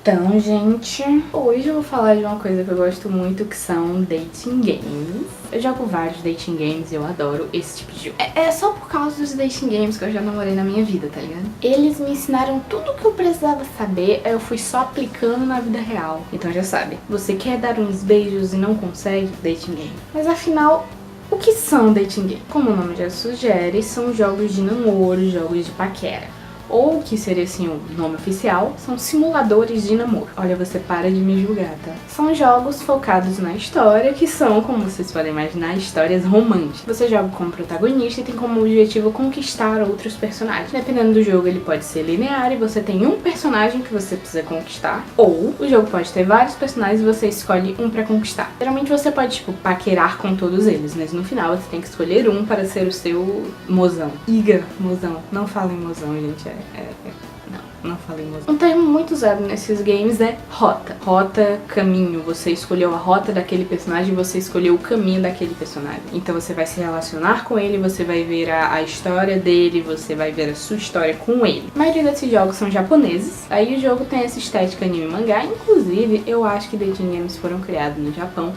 Então, gente, hoje eu vou falar de uma coisa que eu gosto muito, que são dating games. Eu jogo vários dating games e eu adoro esse tipo de jogo. É só por causa dos dating games que eu já namorei na minha vida, tá ligado? Eles me ensinaram tudo o que eu precisava saber, eu fui só aplicando na vida real. Então já sabe, você quer dar uns beijos e não consegue? Dating game. Mas afinal, o que são dating games? Como o nome já sugere, são jogos de namoro, jogos de paquera. Ou, que seria assim o nome oficial, são simuladores de namoro. Olha, você para de me julgar, tá? São jogos focados na história, que são, como vocês podem imaginar, histórias românticas. Você joga como protagonista e tem como objetivo conquistar outros personagens. Dependendo do jogo, ele pode ser linear e você tem um personagem que você precisa conquistar. Ou o jogo pode ter vários personagens e você escolhe um pra conquistar. Geralmente você pode, tipo, paquerar com todos eles, mas no final você tem que escolher um para ser o seu mozão. Mozão. Não falem mozão, gente. Não falei mozão. Um termo muito usado nesses games é rota. Rota, caminho. Você escolheu a rota daquele personagem e você escolheu o caminho daquele personagem. Então você vai se relacionar com ele, você vai ver a história dele, você vai ver a sua história com ele. A maioria desses jogos são japoneses. Aí o jogo tem essa estética anime e mangá. Inclusive, eu acho que dating games foram criados no Japão.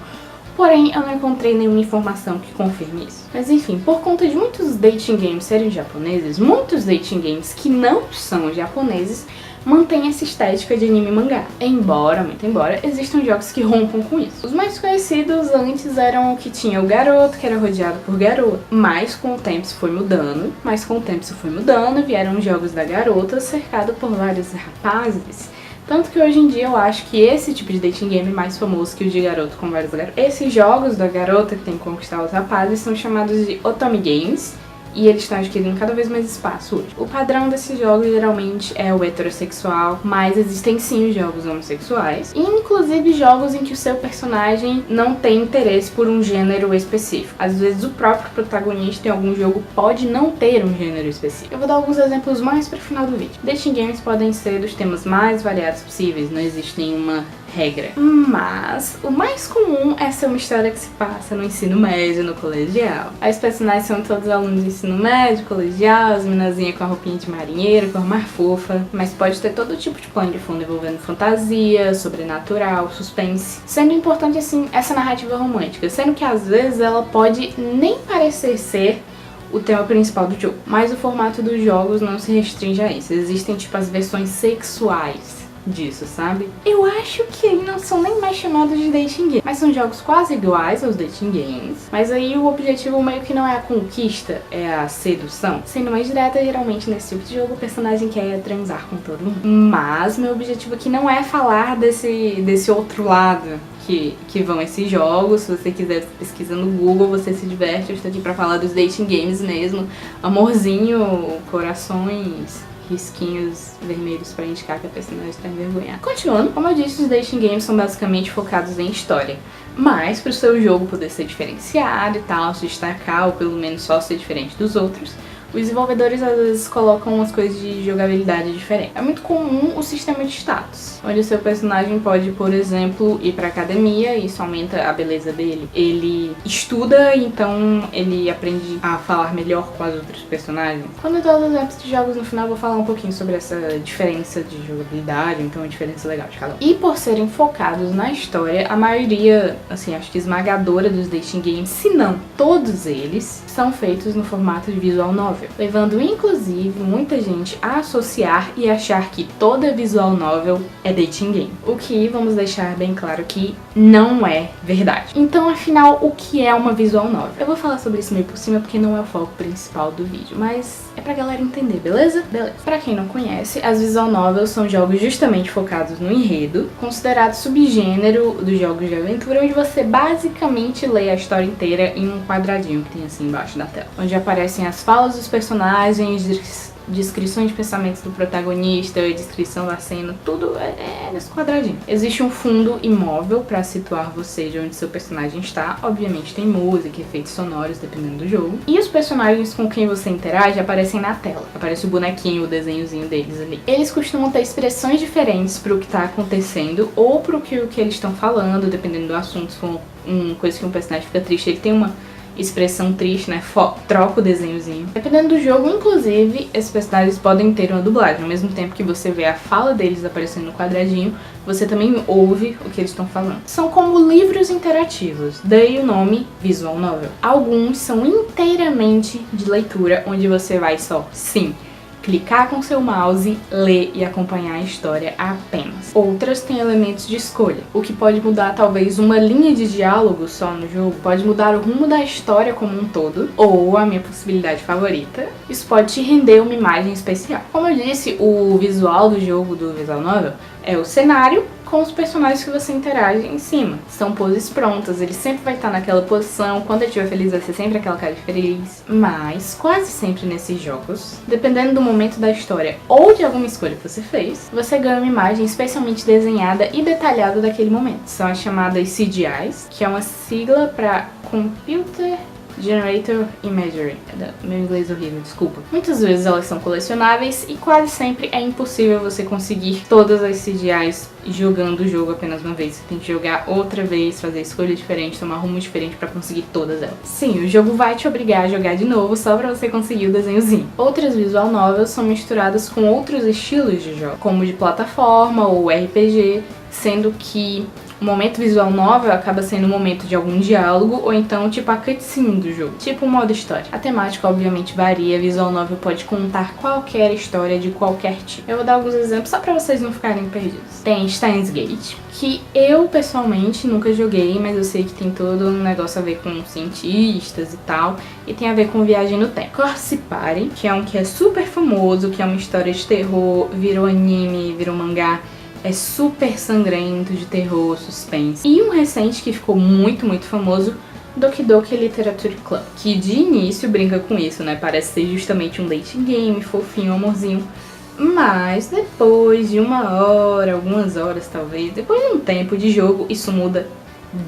Porém, eu não encontrei nenhuma informação que confirme isso. Mas enfim, por conta de muitos dating games serem japoneses, muitos dating games que não são japoneses mantêm essa estética de anime e mangá. Muito embora, existam jogos que rompam com isso. Os mais conhecidos antes eram o que tinha o garoto, que era rodeado por garoto. Mas com o tempo isso foi mudando. Vieram jogos da garota cercado por vários rapazes. Tanto que hoje em dia eu acho que esse tipo de dating game é mais famoso que o de garoto com vários garotos. Esses jogos da garota que tem que conquistar os rapazes são chamados de otome games. E eles estão adquirindo cada vez mais espaço hoje. O padrão desses jogos geralmente é o heterossexual, mas existem sim os jogos homossexuais. E inclusive jogos em que o seu personagem não tem interesse por um gênero específico. Às vezes o próprio protagonista em algum jogo pode não ter um gênero específico. Eu vou dar alguns exemplos mais para o final do vídeo. Dating games podem ser dos temas mais variados possíveis, não existe nenhuma regra. Mas o mais comum é ser uma história que se passa no ensino médio, no colegial. As personagens são todos alunos de ensino médio, colegial, as minazinhas com a roupinha de marinheiro, cor mais fofa. Mas pode ter todo tipo de plano de fundo envolvendo fantasia, sobrenatural, suspense. Sendo importante, assim, essa narrativa romântica. Sendo que às vezes ela pode nem parecer ser o tema principal do jogo. Mas o formato dos jogos não se restringe a isso. Existem, tipo, as versões sexuais disso, sabe? Eu acho que aí não são nem mais chamados de dating game, mas são jogos quase iguais aos dating games. Mas aí o objetivo meio que não é a conquista, é a sedução. Sendo mais direta, geralmente nesse tipo de jogo o personagem quer transar com todo mundo. Mas meu objetivo aqui não é falar desse outro lado que vão esses jogos. Se você quiser pesquisar no Google, você se diverte. Eu estou aqui pra falar dos dating games mesmo. Amorzinho, corações, risquinhos vermelhos pra indicar que a personagem está envergonhada. Continuando, como eu disse, os dating games são basicamente focados em história. Mas pro seu jogo poder ser diferenciado e tal, se destacar ou pelo menos só ser diferente dos outros, os desenvolvedores às vezes colocam umas coisas de jogabilidade diferentes. É muito comum o sistema de status, onde o seu personagem pode, por exemplo, ir pra academia e isso aumenta a beleza dele. Ele estuda, então ele aprende a falar melhor com as outras personagens. Quando eu dou os exemplos de jogos no final, eu vou falar um pouquinho sobre essa diferença de jogabilidade, então a diferença legal de cada um. E por serem focados na história, a maioria, assim, acho que esmagadora dos dating games, se não todos eles, são feitos no formato de visual novel, levando inclusive muita gente a associar e achar que toda visual novel é dating game. O que, vamos deixar bem claro que não é verdade. Então, afinal, o que é uma visual novel? Eu vou falar sobre isso meio por cima porque não é o foco principal do vídeo, mas é pra galera entender, beleza? Beleza. Pra quem não conhece, as visual novels são jogos justamente focados no enredo, considerado subgênero dos jogos de aventura, onde você basicamente lê a história inteira em um quadradinho que tem assim embaixo da tela, onde aparecem as falas dos personagens, descrições de pensamentos do protagonista, descrição da cena, tudo é nesse quadradinho. Existe um fundo imóvel pra situar você de onde seu personagem está. Obviamente tem música, efeitos sonoros, dependendo do jogo. E os personagens com quem você interage aparecem na tela. Aparece o bonequinho, o desenhozinho deles ali. Eles costumam ter expressões diferentes pro que tá acontecendo ou pro que eles estão falando, dependendo do assunto. Se for uma coisa que um personagem fica triste, ele tem uma expressão triste, né? Troca o desenhozinho. Dependendo do jogo, inclusive, esses personagens podem ter uma dublagem. Ao mesmo tempo que você vê a fala deles aparecendo no quadradinho, você também ouve o que eles estão falando. São como livros interativos, daí o nome Visual Novel. Alguns são inteiramente de leitura, onde você vai só, sim, clicar com seu mouse, ler e acompanhar a história apenas. Outras têm elementos de escolha, o que pode mudar talvez uma linha de diálogo só no jogo, pode mudar o rumo da história como um todo, ou a minha possibilidade favorita, isso pode te render uma imagem especial. Como eu disse, o visual do jogo do Visual Novel é o cenário com os personagens que você interage em cima. São poses prontas, ele sempre vai estar naquela posição, quando ele estiver feliz vai ser sempre aquela cara de feliz. Mas, quase sempre nesses jogos, dependendo do momento da história ou de alguma escolha que você fez, você ganha uma imagem especialmente desenhada e detalhada daquele momento. São as chamadas CGIs, que é uma sigla para Computer Generator Imagery. Meu inglês é horrível, desculpa. Muitas vezes elas são colecionáveis e quase sempre é impossível você conseguir todas as CGIs jogando o jogo apenas uma vez. Você tem que jogar outra vez, fazer escolha diferente, tomar rumo diferente pra conseguir todas elas. Sim, o jogo vai te obrigar a jogar de novo só pra você conseguir o desenhozinho. Outras visual novels são misturadas com outros estilos de jogo, como de plataforma ou RPG, sendo que o momento visual novel acaba sendo o momento de algum diálogo ou então tipo a cutscene do jogo, tipo um modo história. A temática obviamente varia, a visual novel pode contar qualquer história de qualquer tipo. Eu vou dar alguns exemplos só pra vocês não ficarem perdidos. Tem Steins Gate, que eu pessoalmente nunca joguei, mas eu sei que tem todo um negócio a ver com cientistas e tal, e tem a ver com viagem no tempo. Corpse Party, que é um que é super famoso, que é uma história de terror, virou anime, virou mangá. É super sangrento, de terror, suspense. E um recente que ficou muito famoso, Doki Doki Literature Club, que de início brinca com isso, né? Parece ser justamente um dating game, fofinho, amorzinho. Mas depois de uma hora, algumas horas talvez, depois de um tempo de jogo, isso muda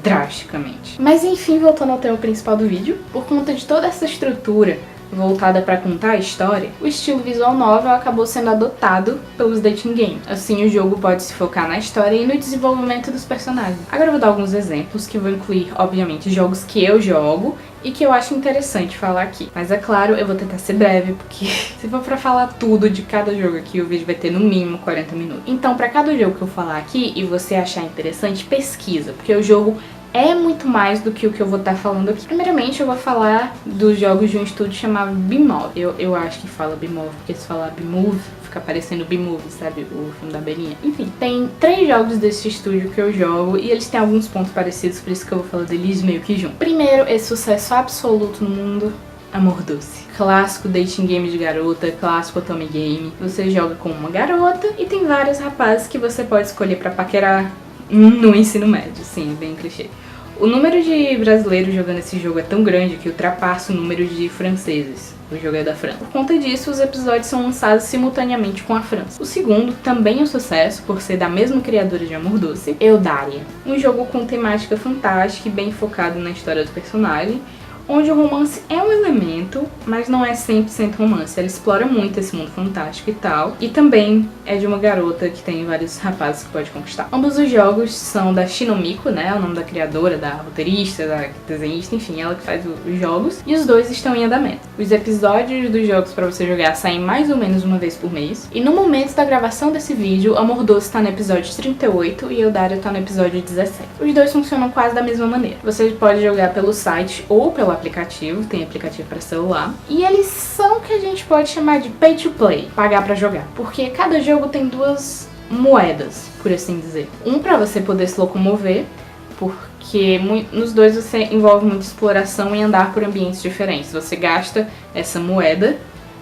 drasticamente. Mas enfim, voltando ao tema principal do vídeo, por conta de toda essa estrutura voltada para contar a história, o estilo visual novel acabou sendo adotado pelos dating games. Assim, o jogo pode se focar na história e no desenvolvimento dos personagens. Agora eu vou dar alguns exemplos que vão incluir, obviamente, jogos que eu jogo e que eu acho interessante falar aqui. Mas é claro, eu vou tentar ser breve, porque se for pra falar tudo de cada jogo aqui, o vídeo vai ter no mínimo 40 minutos. Então, pra cada jogo que eu falar aqui e você achar interessante, pesquisa, porque o jogo é muito mais do que o que eu vou estar falando aqui. Primeiramente, eu vou falar dos jogos de um estúdio chamado Bmove. Eu acho que fala Bmove, porque se falar Bmove, fica parecendo B-Movie, sabe? O filme da abelhinha. Enfim, tem 3 jogos desse estúdio que eu jogo e eles têm alguns pontos parecidos, por isso que eu vou falar deles meio que junto. Primeiro, esse sucesso absoluto no mundo, Amor Doce. Clássico dating game de garota, clássico otome game. Você joga com uma garota e tem vários rapazes que você pode escolher pra paquerar no ensino médio. Sim, bem clichê. O número de brasileiros jogando esse jogo é tão grande que ultrapassa o número de franceses. O jogo é da França. Por conta disso, os episódios são lançados simultaneamente com a França. O segundo, também um sucesso, por ser da mesma criadora de Amor Doce, Eldaria. Um jogo com temática fantástica e bem focado na história do personagem, onde o romance é um elemento, mas não é 100% romance. Ela explora muito esse mundo fantástico e tal. E também é de uma garota que tem vários rapazes que pode conquistar. Ambos os jogos são da Shinomiko, né? O nome da criadora, da roteirista, da desenhista, enfim, ela que faz os jogos. E os dois estão em andamento. Os episódios dos jogos pra você jogar saem mais ou menos uma vez por mês. E no momento da gravação desse vídeo, Amor Doce tá no episódio 38 e Eldaria tá no episódio 17. Os dois funcionam quase da mesma maneira. Você pode jogar pelo site ou pelo aplicativo, tem aplicativo para celular. E eles são o que a gente pode chamar de pay to play, pagar pra jogar. Porque cada jogo tem 2 moedas, por assim dizer. Um pra você poder se locomover, porque nos dois você envolve muita exploração e andar por ambientes diferentes. Você gasta essa moeda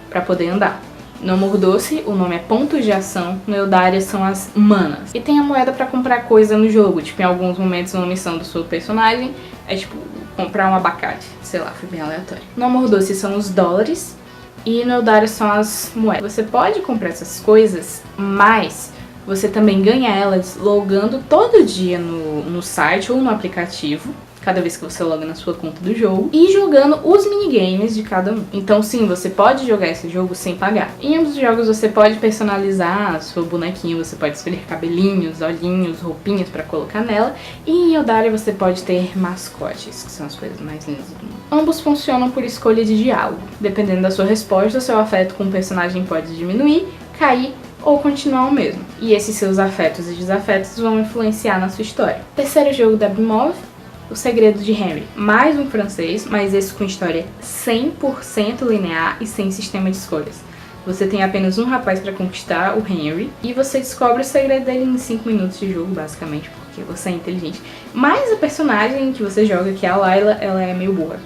pra poder andar. No Amor Doce, o nome é pontos de ação, no Eldaria são as manas. E tem a moeda pra comprar coisa no jogo, tipo, em alguns momentos uma missão do seu personagem é tipo comprar um abacate, sei lá, foi bem aleatório. No Amor Doce são os dólares e no Eldaria são as moedas. Você pode comprar essas coisas, mas você também ganha elas logando todo dia no site ou no aplicativo. cada vez que você loga na sua conta do jogo, e jogando os minigames de cada um. Então sim, você pode jogar esse jogo sem pagar. Em ambos os jogos você pode personalizar a sua bonequinha, você pode escolher cabelinhos, olhinhos, roupinhas pra colocar nela, e em Eldaria você pode ter mascotes, que são as coisas mais lindas do mundo. Ambos funcionam por escolha de diálogo. Dependendo da sua resposta, seu afeto com o personagem pode diminuir, cair ou continuar o mesmo. E esses seus afetos e desafetos vão influenciar na sua história. Terceiro jogo da Bimov, O Segredo de Henry. Mais um francês, mas esse com história 100% linear e sem sistema de escolhas. Você tem apenas um rapaz para conquistar, o Henry, e você descobre o segredo dele em 5 minutos de jogo, basicamente, porque você é inteligente. Mas a personagem que você joga, que é a Layla, ela é meio burra.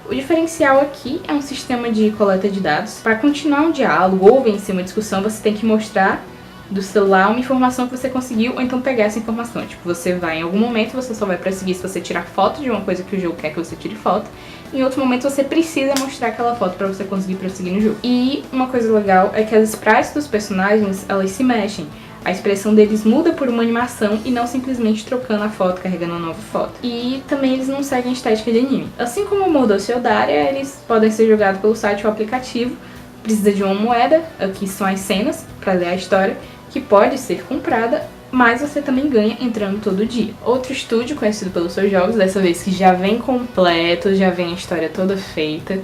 O diferencial aqui é um sistema de coleta de dados. Para continuar um diálogo ou vencer uma discussão, você tem que mostrar do celular uma informação que você conseguiu, ou então pegar essa informação. Tipo, você vai em algum momento, você só vai prosseguir se você tirar foto de uma coisa que o jogo quer que você tire foto. Em outro momento você precisa mostrar aquela foto pra você conseguir prosseguir no jogo. E uma coisa legal é que as sprites dos personagens, elas se mexem. A expressão deles muda por uma animação e não simplesmente trocando a foto, carregando uma nova foto. E também eles não seguem a estética de anime. Assim como o Mordor Eldaria, eles podem ser jogados pelo site ou aplicativo. Precisa de uma moeda, aqui são as cenas pra ler a história, que pode ser comprada, mas você também ganha entrando todo dia. Outro estúdio conhecido pelos seus jogos, dessa vez que já vem completo, já vem a história toda feita,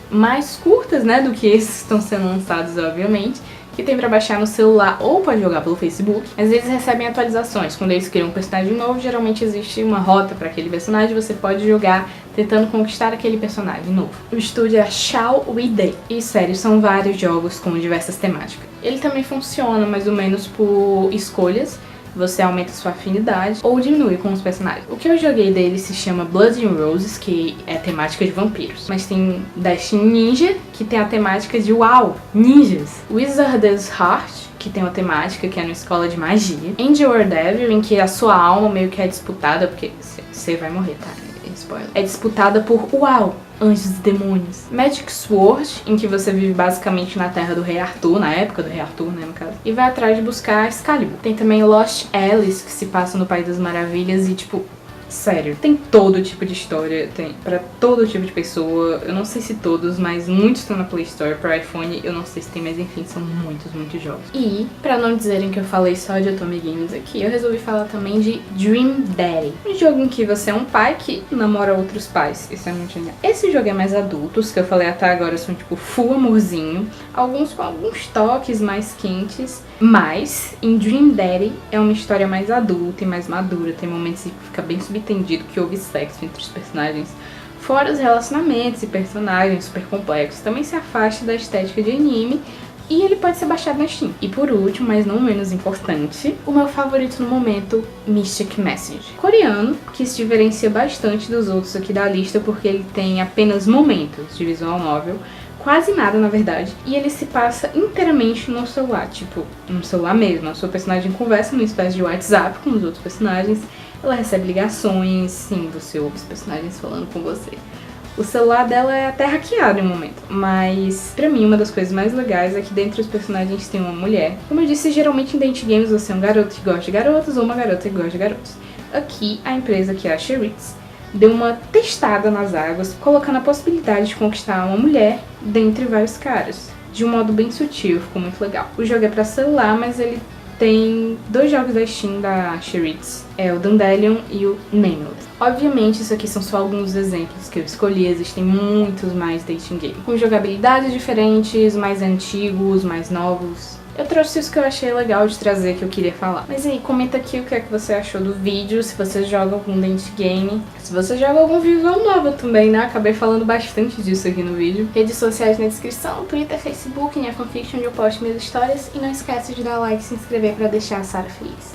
mais curtas, né, do que esses que estão sendo lançados, obviamente, que tem pra baixar no celular ou pode jogar pelo Facebook. Às vezes recebem atualizações. Quando eles criam um personagem novo, geralmente existe uma rota para aquele personagem, você pode jogar tentando conquistar aquele personagem novo. O estúdio é Shall We Day. E sério, são vários jogos com diversas temáticas. Ele também funciona mais ou menos por escolhas. Você aumenta sua afinidade ou diminui com os personagens. O que eu joguei dele se chama Blood and Roses, que é a temática de vampiros. Mas tem Destiny Ninja, que tem a temática de uau, ninjas. Wizard's Heart, que tem uma temática que é numa escola de magia. Angel or Devil, em que a sua alma meio que é disputada, porque você vai morrer, tá? Spoiler. É disputada por uau, anjos e demônios. Magic Sword, em que você vive basicamente na terra do Rei Arthur, na época do Rei Arthur, né, no caso, e vai atrás de buscar Excalibur. Tem também Lost Alice, que se passa no País das Maravilhas e, tipo, sério, tem todo tipo de história, tem pra todo tipo de pessoa. Eu não sei se todos, mas muitos estão na Play Store. Para iPhone eu não sei se tem, mas enfim, são muitos jogos. E, pra não dizerem que eu falei só de Otome Games aqui, eu resolvi falar também de Dream Daddy, um jogo em que você é um pai que namora outros pais. Isso é muito genial. Esse jogo é mais adulto, os que eu falei até agora são tipo full amorzinho, alguns com alguns toques mais quentes, mas em Dream Daddy é uma história mais adulta e mais madura. Tem momentos que fica bem subentendido que houve sexo entre os personagens, fora os relacionamentos e personagens super complexos. Também se afasta da estética de anime e ele pode ser baixado na Steam. E por último, mas não menos importante, o meu favorito no momento, Mystic Message. Coreano, que se diferencia bastante dos outros aqui da lista porque ele tem apenas momentos de visual novel, quase nada na verdade, e ele se passa inteiramente no celular, tipo, no celular mesmo. A sua personagem conversa numa espécie de WhatsApp com os outros personagens, ela recebe ligações, sim, você ouve os personagens falando com você. O celular dela é até hackeado em um momento, mas pra mim uma das coisas mais legais é que dentre os personagens tem uma mulher. Como eu disse, geralmente em Date Games você é um garoto que gosta de garotas ou uma garota que gosta de garotos. Aqui, a empresa, que é a Sheritz, deu uma testada nas águas, colocando a possibilidade de conquistar uma mulher dentre vários caras, de um modo bem sutil, ficou muito legal. O jogo é pra celular, mas ele tem 2 jogos da Steam da Sheritz, é o Dandelion e o Nameless. Obviamente, isso aqui são só alguns exemplos que eu escolhi, existem muitos mais dating game, com jogabilidades diferentes, mais antigos, mais novos. Eu trouxe isso que eu achei legal de trazer, que eu queria falar. Mas aí, comenta aqui o que é que você achou do vídeo, se você joga algum date game, se você joga algum visual novel também, né? Acabei falando bastante disso aqui no vídeo. Redes sociais na descrição, Twitter, Facebook, Nia Fanfiction, onde eu posto minhas histórias. E não esquece de dar like e se inscrever pra deixar a Sarah feliz.